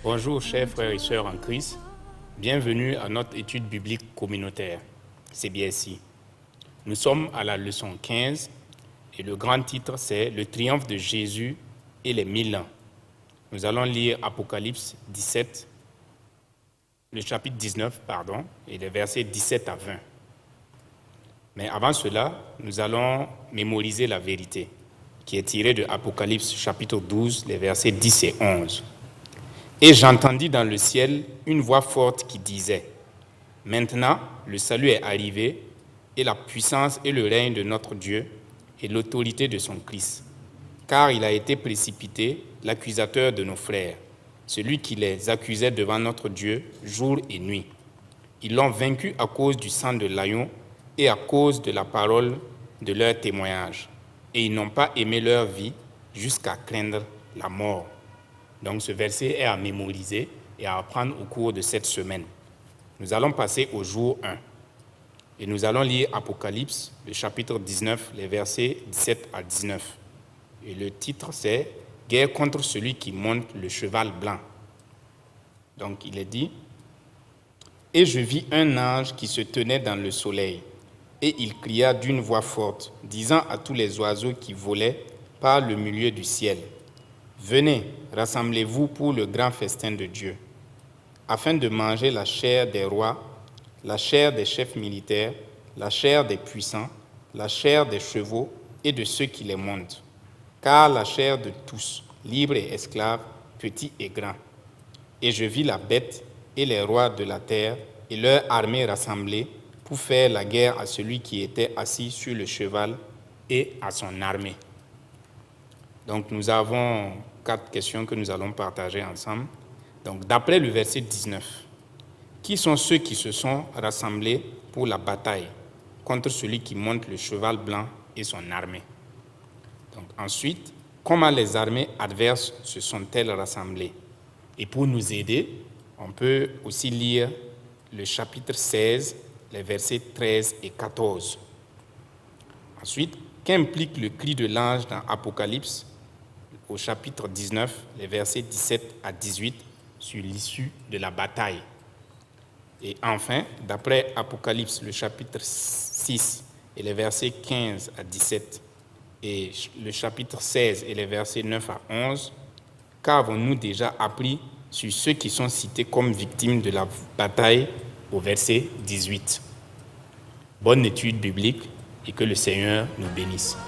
Bonjour chers frères et sœurs en Christ, bienvenue à notre étude biblique communautaire, CBSI. Nous sommes à la leçon 15 et le grand titre c'est « Le triomphe de Jésus et les 1000 ans ». Nous allons lire Apocalypse 17, le chapitre 19, et les versets 17 à 20. Mais avant cela, nous allons mémoriser la vérité qui est tirée de Apocalypse chapitre 12, les versets 10 et 11. Et j'entendis dans le ciel une voix forte qui disait « Maintenant, le salut est arrivé, et la puissance et le règne de notre Dieu, et l'autorité de son Christ. Car il a été précipité, l'accusateur de nos frères, celui qui les accusait devant notre Dieu jour et nuit. Ils l'ont vaincu à cause du sang de l'agneau et à cause de la parole de leur témoignage. Et ils n'ont pas aimé leur vie jusqu'à craindre la mort. » Donc ce verset est à mémoriser et à apprendre au cours de cette semaine. Nous allons passer au jour 1. Et nous allons lire Apocalypse, le chapitre 19, les versets 17 à 19. Et le titre c'est « Guerre contre celui qui monte le cheval blanc ». Donc il est dit « Et je vis un ange qui se tenait dans le soleil, et il cria d'une voix forte, disant à tous les oiseaux qui volaient par le milieu du ciel, « Venez, rassemblez-vous pour le grand festin de Dieu, afin de manger la chair des rois, la chair des chefs militaires, la chair des puissants, la chair des chevaux et de ceux qui les montent, car la chair de tous, libres et esclaves, petits et grands. Et je vis la bête et les rois de la terre et leur armée rassemblée pour faire la guerre à celui qui était assis sur le cheval et à son armée. » Donc nous avons 4 questions que nous allons partager ensemble. Donc d'après le verset 19, qui sont ceux qui se sont rassemblés pour la bataille contre celui qui monte le cheval blanc et son armée? Donc ensuite, comment les armées adverses se sont-elles rassemblées? Et pour nous aider, on peut aussi lire le chapitre 16, les versets 13 et 14. Ensuite, qu'implique le cri de l'ange dans Apocalypse au chapitre 19, les versets 17 à 18 sur l'issue de la bataille? Et enfin, d'après Apocalypse, le chapitre 6 et les versets 15 à 17 et le chapitre 16 et les versets 9 à 11, qu'avons-nous déjà appris sur ceux qui sont cités comme victimes de la bataille au verset 18? Bonne étude biblique et que le Seigneur nous bénisse.